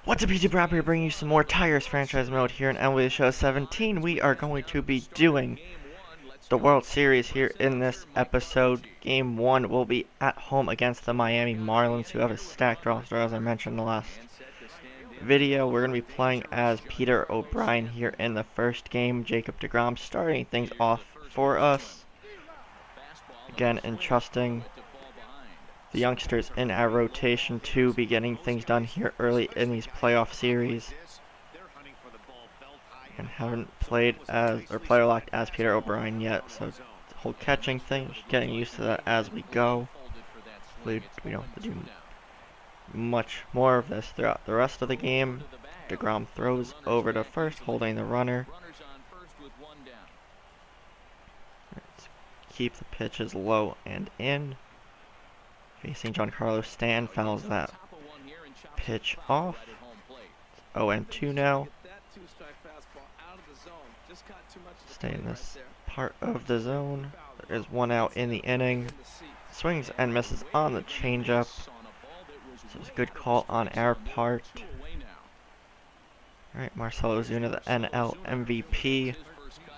What's up, YouTube? Rob here, bringing you some more Tigers franchise mode here in MLB Show 17. We are going to be doing the World Series here in this episode. Game 1 will be at home against the Miami Marlins, who have a stacked roster, as I mentioned in the last video. We're going to be playing as Peter O'Brien here in the first game. Jacob deGrom starting things off for us. Again, entrusting the youngsters in our rotation to be getting things done here early in these playoff series. And haven't played as or player locked as Peter O'Brien yet, so the whole catching thing, just getting used to that as we go. We don't have to do much more of this throughout the rest of the game. deGrom throws over to first, holding the runner. Let's keep the pitches low and in. Facing Giancarlo Stanton, fouls that pitch off. 0-2 now. Stay in this part of the zone. There is one out in the inning. Swings and misses on the changeup. So it's a good call on our part. Alright, Marcell Ozuna, the NL MVP,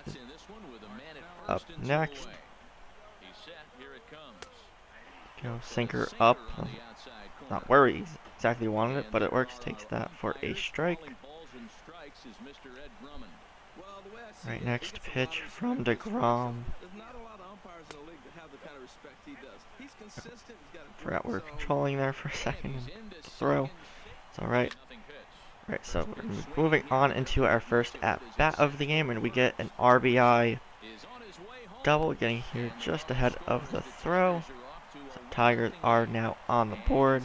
is up next. Sinker up. Not where he exactly wanted it, but it works. Takes that for a strike. Right, next pitch from deGrom. Forgot we were controlling there for a second. Throw. It's alright. Right, so we're moving on into our first at-bat of the game, and we get an RBI double, getting here just ahead of the throw. So Tigers are now on the board.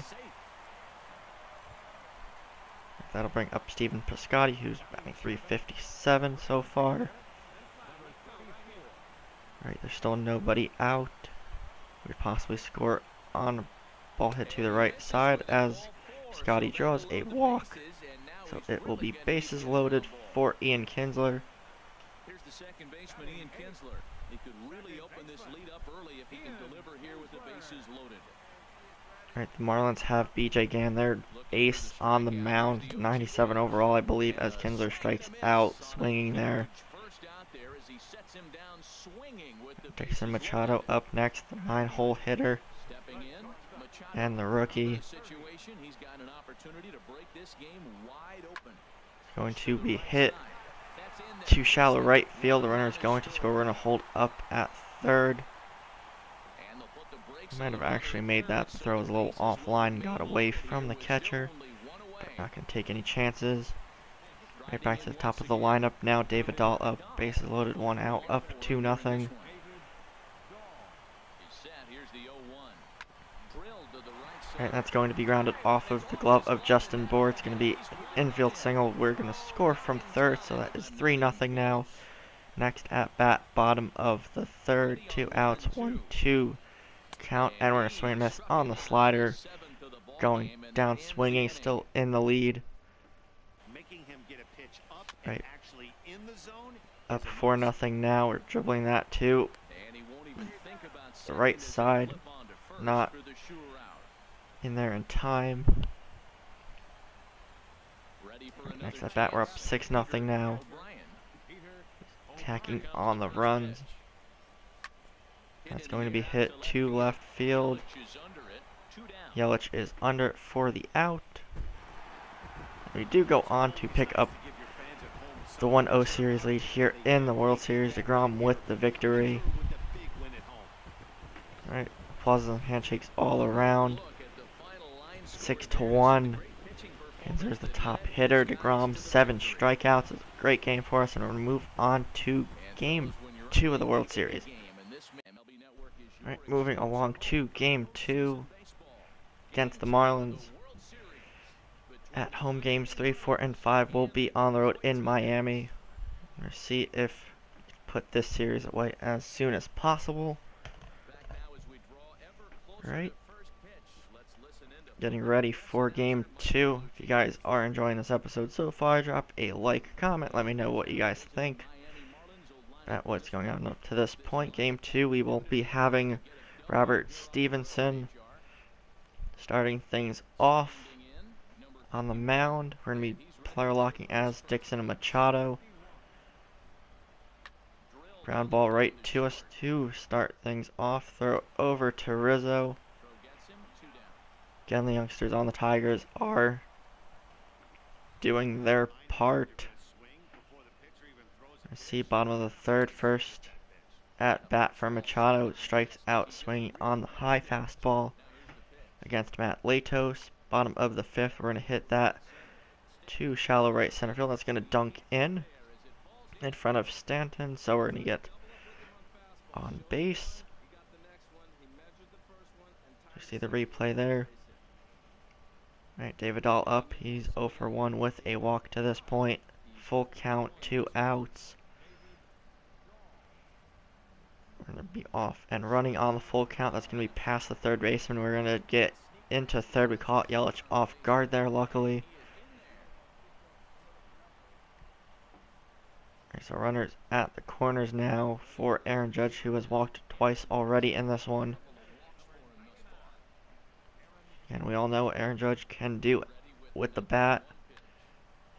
That'll bring up Stephen Piscotty, who's batting .357 so far. Alright, there's still nobody out. We could possibly score on a ball hit to the right side as Piscotty draws a walk. So it will be bases loaded for Ian Kinsler. Here's the second baseman, Ian Kinsler. He could really open this lead up early if he can deliver here with the bases loaded. Alright, the Marlins have BJ Gann, their ace, on the mound. 97 overall, I believe, as Kinsler strikes out, swinging there. Dixon Machado up next, the 9-hole hitter, and the rookie. Going to be hit to shallow right field. The runner is going to score. We're going to hold up at third. Might have actually made that. The throw was a little offline and got away from the catcher. But not going to take any chances. Right back to the top of the lineup now. David Dahl up, bases loaded, one out, up 2-0. Alright, that's going to be grounded off of the glove of Justin Bour. It's going to be an infield single. We're going to score from third, so that is 3-0 now. Next at bat, bottom of the third, 2 outs, 1-2 count, and we're going to swing and miss on the slider. Going down swinging, still in the lead. Right. Up 4-0 now. We're dribbling that to the right side. Not in there in time. Next at bat, we're up 6-0 now. Attacking on the runs. That's going to be hit to left field. Yelich is under it for the out. We do go on to pick up the 1-0 series lead here in the World Series. deGrom with the victory. Alright, applauses and handshakes all around. 6-1. Kinsler's the top hitter. deGrom, 7 strikeouts. It's a great game for us, and we're going to move on to Game 2 of the World Series. Alright, moving along to Game 2 against the Marlins. At home, games 3, 4, and 5 will be on the road in Miami. We'll see if we can put this series away as soon as possible. Alright. Getting ready for Game 2. If you guys are enjoying this episode so far, drop a like, comment, let me know what you guys think at what's going on up to this point. Game 2, we will be having Robert Stevenson starting things off. on the mound. We're going to be player locking as Dixon and Machado. Ground ball right to us to start things off. Throw over to Rizzo. Again, the youngsters on the Tigers are doing their part. I see bottom of the third, first at bat for Machado. Strikes out swinging on the high fastball against Matt Latos. Bottom of the fifth, we're going to hit that to shallow right center field. That's going to dunk in front of Stanton. So we're going to get on base. You see the replay there. Alright, David Dahl up. He's 0 for 1 with a walk to this point. Full count, 2 outs. We're going to be off and running on the full count. That's going to be past the third baseman. We're going to get into third. We caught Yelich off guard there, luckily. Alright, so runners at the corners now for Aaron Judge, who has walked twice already in this one. And we all know what Aaron Judge can do with the bat.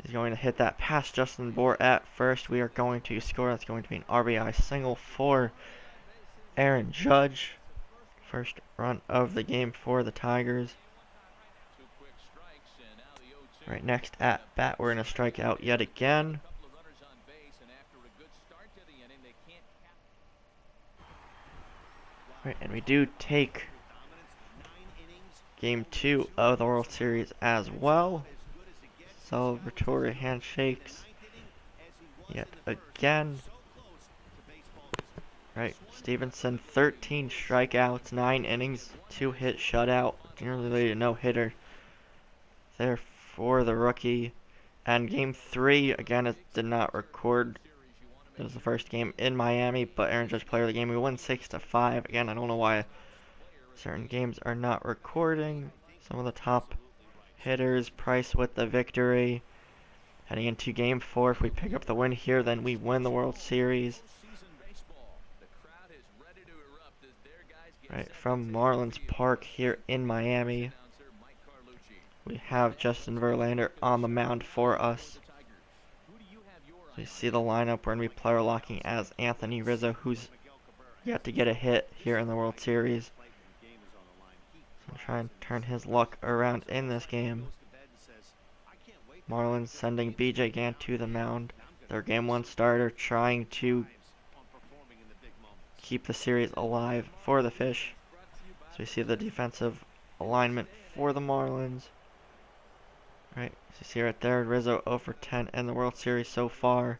He's going to hit that past Justin Bour at first. We are going to score. That's going to be an RBI single for Aaron Judge. First run of the game for the Tigers. Right, next at bat, we're going to strike out yet again. Right, and we do take Game 2 of the World Series as well. Celebratory handshakes yet again. Right, Stevenson, 13 strikeouts, 9 innings, 2-hit shutout, nearly a no-hitter there for the rookie. And Game 3, again, it did not record. It was the first game in Miami, but Aaron Judge player of the game. We won 6-5. Again, I don't know why certain games are not recording. Some of the top hitters, Price with the victory. Heading into Game 4, if we pick up the win here, then we win the World Series. Right, from Marlins Park here in Miami, we have Justin Verlander on the mound for us. So you see the lineup. We're going to be player locking as Anthony Rizzo, who's yet to get a hit here in the World Series. So try and turn his luck around in this game. Marlins sending BJ Gant to the mound. Their Game 1 starter, trying to keep the series alive for the Fish. So we see the defensive alignment for the Marlins. Right, so you see right there, Rizzo 0 for 10 in the World Series so far.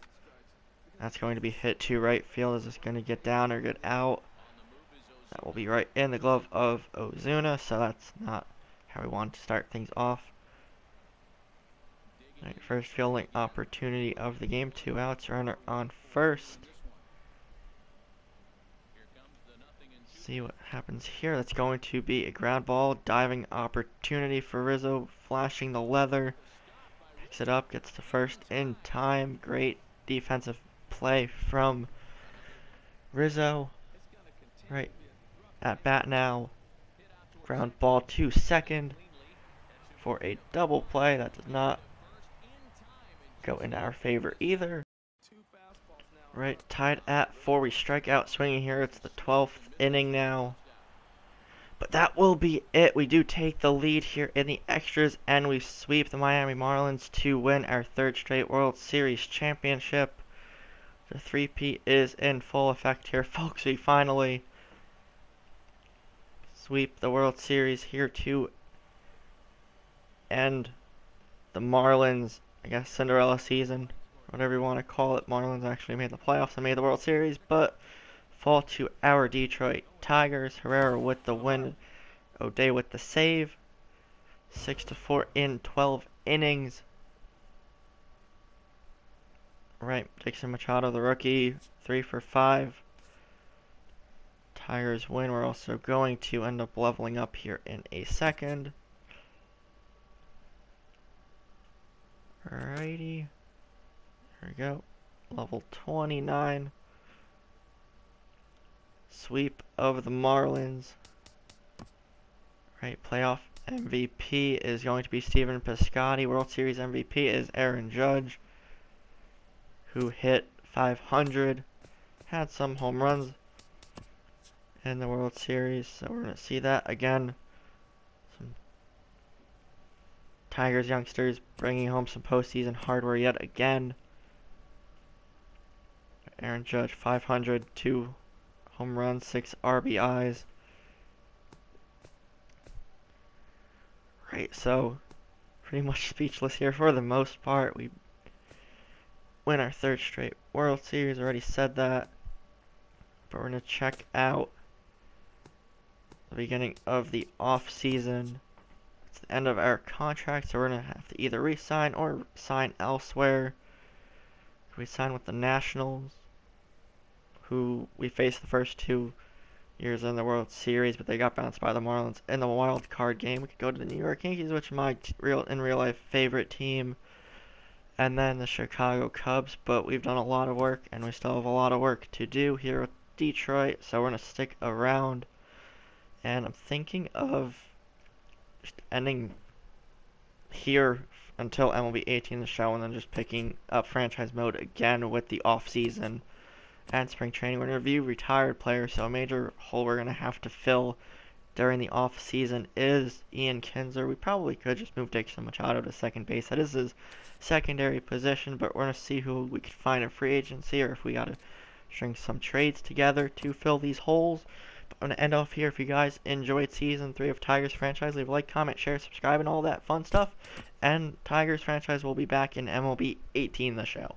That's going to be hit to right field. Is this going to get down or get out? That will be right in the glove of Ozuna, so that's not how we want to start things off. Right, first fielding opportunity of the game, 2 outs, runner on first. See what happens here. That's going to be a ground ball, diving opportunity for Rizzo, flashing the leather, picks it up, gets to first in time. Great defensive play from Rizzo. Right, at bat now, ground ball to second for a double play. That does not go in our favor either. Right, tied at 4. We strike out swinging here. It's the 12th inning now. But that will be it. We do take the lead here in the extras, and we sweep the Miami Marlins to win our 3rd straight World Series championship. The 3-peat is in full effect here, folks. We finally sweep the World Series here to end the Marlins, I guess, Cinderella season. Whatever you want to call it. Marlins actually made the playoffs and made the World Series, but fall to our Detroit Tigers. Herrera with the win, O'Day with the save. 6-4 in 12 innings. Right, Dixon Machado, the rookie, 3 for 5. Tigers win. We're also going to end up leveling up here in a second. Alrighty. There we go. Level 29. Sweep of the Marlins. Right, playoff MVP is going to be Steven Piscotty. World Series MVP is Aaron Judge, who hit 500, had some home runs in the World Series, so we're going to see that again. Some Tigers youngsters bringing home some postseason hardware yet again. Aaron Judge, 500, 2 home runs, 6 RBIs. Right, so pretty much speechless here for the most part. We win our 3rd straight World Series, already said that. But we're going to check out the beginning of the off season. It's the end of our contract, so we're going to have to either re-sign or sign elsewhere. We sign with the Nationals, who we faced the first 2 years in the World Series, but they got bounced by the Marlins in the wild card game. We could go to the New York Yankees, which is my real life favorite team, and then the Chicago Cubs. But we've done a lot of work, and we still have a lot of work to do here with Detroit, so we're gonna stick around. And I'm thinking of just ending here until MLB 18 the show, and then just picking up franchise mode again with the off season and spring training. We're going to review retired players, so a major hole we're going to have to fill during the off season is Ian Kinsler. We probably could just move Dixon Machado to second base. That is his secondary position, but we're going to see who we can find in free agency, or if we got to string some trades together to fill these holes. But I'm going to end off here. If you guys enjoyed Season 3 of Tigers Franchise, leave a like, comment, share, subscribe, and all that fun stuff. And Tigers Franchise will be back in MLB 18 the show.